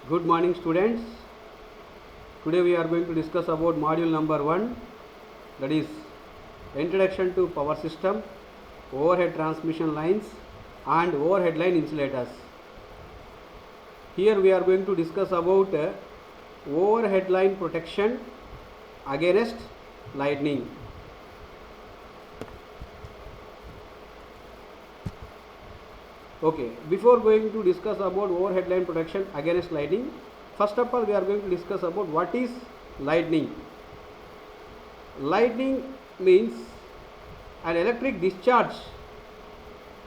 Good morning students. Today we are going to discuss about module number 1, that is Introduction to Power System, Overhead Transmission Lines and Overhead Line Insulators. Here we are going to discuss about overhead line protection against lightning. Okay, before going to discuss about overhead line protection against lightning, first of all we are going to discuss about what is lightning. Lightning means an electric discharge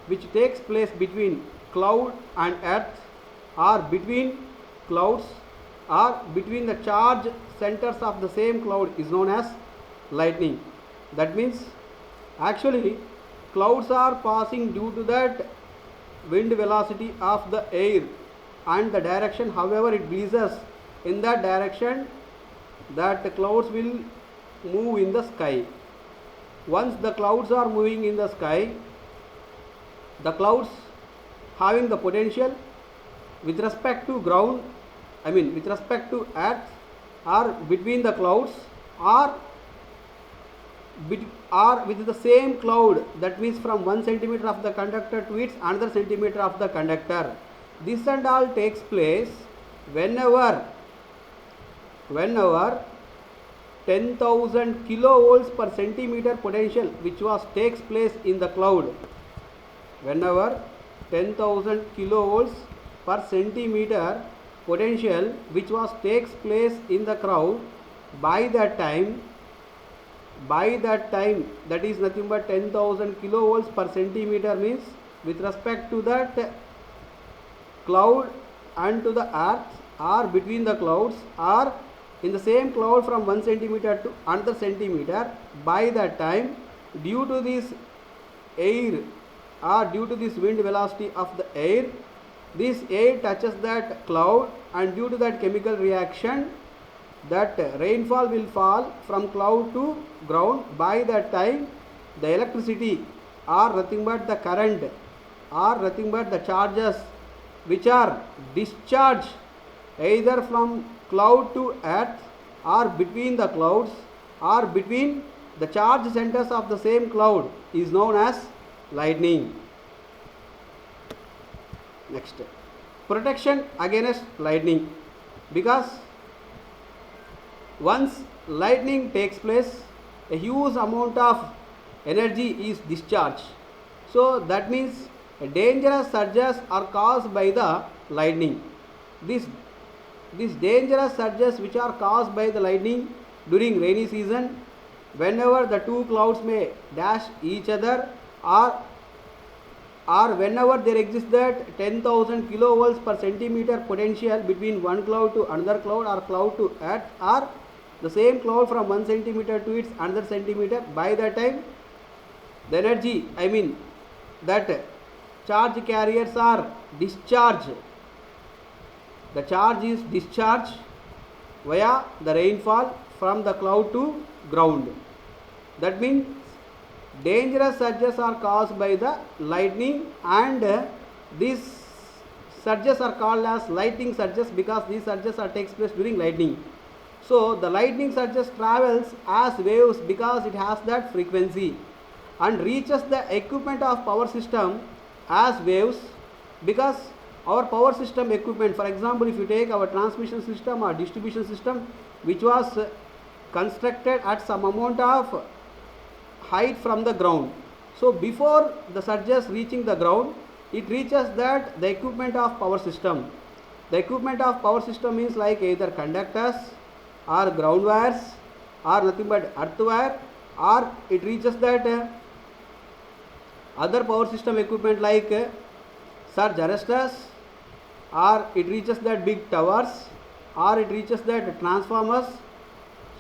which takes place between cloud and earth, or between clouds, or between the charge centers of the same cloud is known as lightning. That means actually clouds are passing due to that wind velocity of the air and the direction however it pleases. In that direction that the clouds will move in the sky. Once the clouds are moving in the sky, the clouds having the potential with respect to ground, with respect to earth, or between the clouds, or with the same cloud, that means from 1 centimeter of the conductor to its another centimeter of the conductor. This and all takes place whenever 10,000 kilovolts per centimeter potential which takes place in the cloud. Whenever 10,000 kilovolts per centimeter potential which takes place in the cloud, by that time that is nothing but 10,000 kilovolts per centimeter, means with respect to that cloud and to the earth, or between the clouds, or in the same cloud from 1 centimeter to another centimeter, by that time due to this air or due to this wind velocity of the air, this air touches that cloud, and due to that chemical reaction that rainfall will fall from cloud to ground. By that time the electricity or nothing but the current or nothing but the charges which are discharged either from cloud to earth, or between the clouds, or between the charge centers of the same cloud is known as lightning. Next, protection against lightning. Because once lightning takes place, a huge amount of energy is discharged. So that means dangerous surges are caused by the lightning. These dangerous surges which are caused by the lightning during rainy season, whenever the two clouds may dash each other, or whenever there exists that 10,000 kilovolts per centimeter potential between one cloud to another cloud, or cloud to earth, or the same cloud from 1 centimeter to its another centimeter, by that time the energy, that charge carriers are discharged. The charge is discharged via the rainfall from the cloud to ground. That means dangerous surges are caused by the lightning, and these surges are called as lightning surges because these surges takes place during lightning. So the lightning surges travels as waves because it has that frequency, and reaches the equipment of power system as waves, because our power system equipment, for example if you take our transmission system or distribution system which was constructed at some amount of height from the ground, so before the surges reaching the ground, it reaches that the equipment of power system. The equipment of power system means like either conductors or ground wires or nothing but earth wire, or it reaches that other power system equipment like surge arresters, or it reaches that big towers, or it reaches that transformers.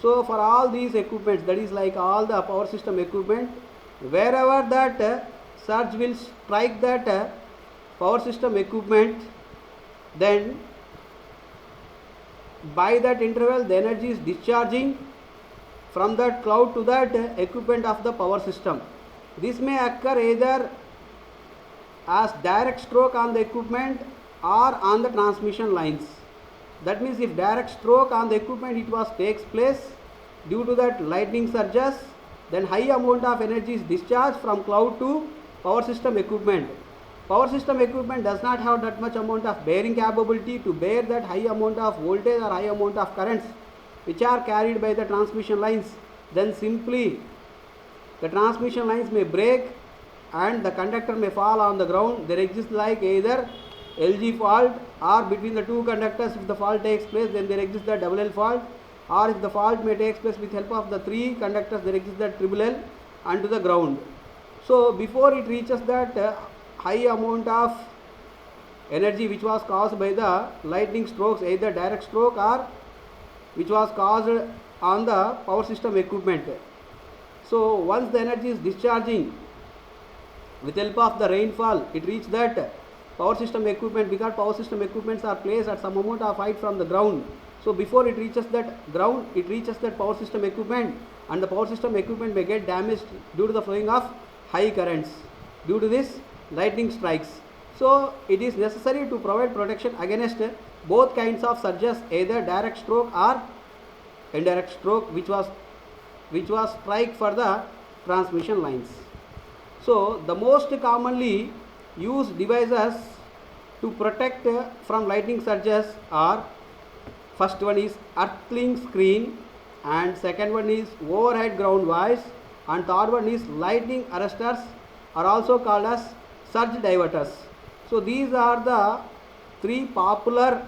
So for all these equipments, that is like all the power system equipment, wherever that surge will strike that power system equipment, then by that interval the energy is discharging from that cloud to that equipment of the power system. This may occur either as direct stroke on the equipment or on the transmission lines. That means if direct stroke on the equipment takes place, due to that lightning surges, then high amount of energy is discharged from cloud to power system equipment. Power system equipment does not have that much amount of bearing capability to bear that high amount of voltage or high amount of currents which are carried by the transmission lines. Then simply the transmission lines may break and the conductor may fall on the ground. There exists like either LG fault, or between the two conductors if the fault takes place, then there exists the double L fault, or if the fault may take place with help of the three conductors, there exists the triple L onto the ground. So before it reaches that high amount of energy which was caused by the lightning strokes, either direct stroke or which was caused on the power system equipment. So once the energy is discharging with help of the rainfall, it reaches that power system equipment, because power system equipments are placed at some amount of height from the ground. So before it reaches that ground, it reaches that power system equipment, and the power system equipment may get damaged due to the flowing of high currents due to this lightning strikes. So it is necessary to provide protection against both kinds of surges, either direct stroke or indirect stroke, which was strike for the transmission lines. So the most commonly used devices to protect from lightning surges are, first one is earthling screen, and second one is overhead ground wires, and third one is lightning arresters, are also called as surge diverters. So these are the three popular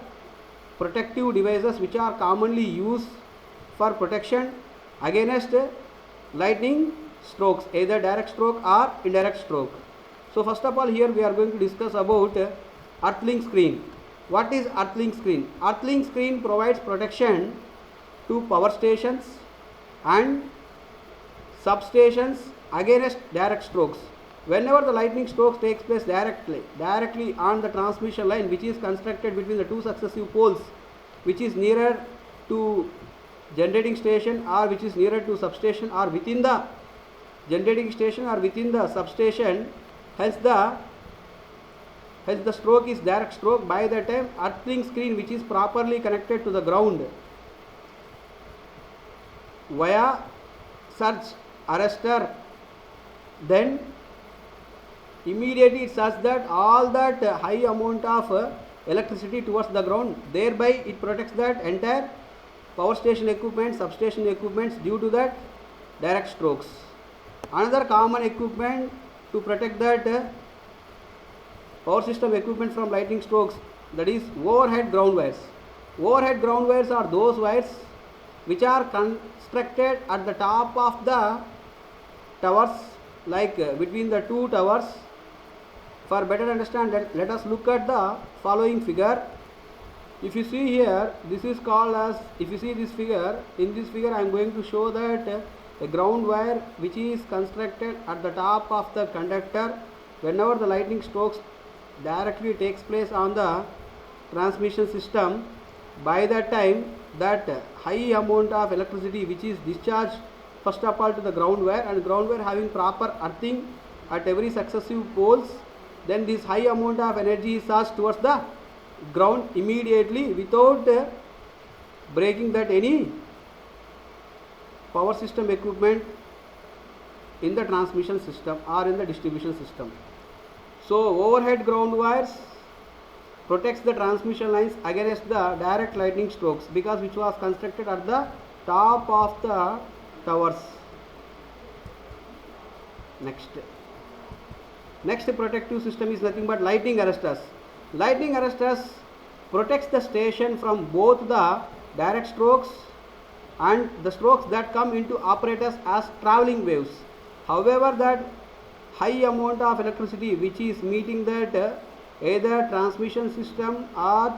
protective devices which are commonly used for protection against lightning strokes, either direct stroke or indirect stroke. So first of all, here we are going to discuss about earthling screen. What is earthling screen? Earthling screen provides protection to power stations and substations against direct strokes. Whenever the lightning strokes takes place directly on the transmission line which is constructed between the two successive poles, which is nearer to generating station or which is nearer to substation or within the generating station or within the substation, hence the stroke is direct stroke. By the time earthling screen which is properly connected to the ground via surge arrestor, then immediately it surges that all that high amount of electricity towards the ground, thereby it protects that entire power station equipment, substation equipments due to that direct strokes. Another common equipment to protect that power system equipment from lightning strokes, that is overhead ground wires. Overhead ground wires are those wires which are constructed at the top of the towers, like between the two towers. For better understanding, let us look at the following figure. If you see here, this is called as, if you see this figure, in this figure I am going to show that a ground wire which is constructed at the top of the conductor. Whenever the lightning strokes directly takes place on the transmission system, by that time that high amount of electricity which is discharged first of all to the ground wire, and ground wire having proper earthing at every successive poles, then this high amount of energy is charged towards the ground immediately without breaking that any power system equipment in the transmission system or in the distribution system. So overhead ground wires protects the transmission lines against the direct lightning strokes, because which was constructed at the top of the towers. Next protective system is nothing but lightning arresters. Lightning arresters protects the station from both the direct strokes and the strokes that come into operators as traveling waves. However, that high amount of electricity which is meeting that either transmission system or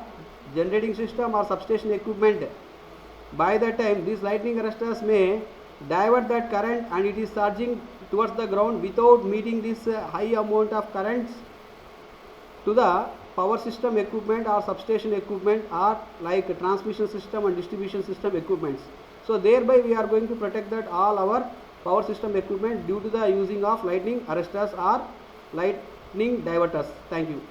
generating system or substation equipment, by that time these lightning arresters may divert that current and it is surging towards the ground without meeting this high amount of currents to the power system equipment or substation equipment or like transmission system and distribution system equipments. So thereby we are going to protect that all our power system equipment due to the using of lightning arresters or lightning diverters. Thank you.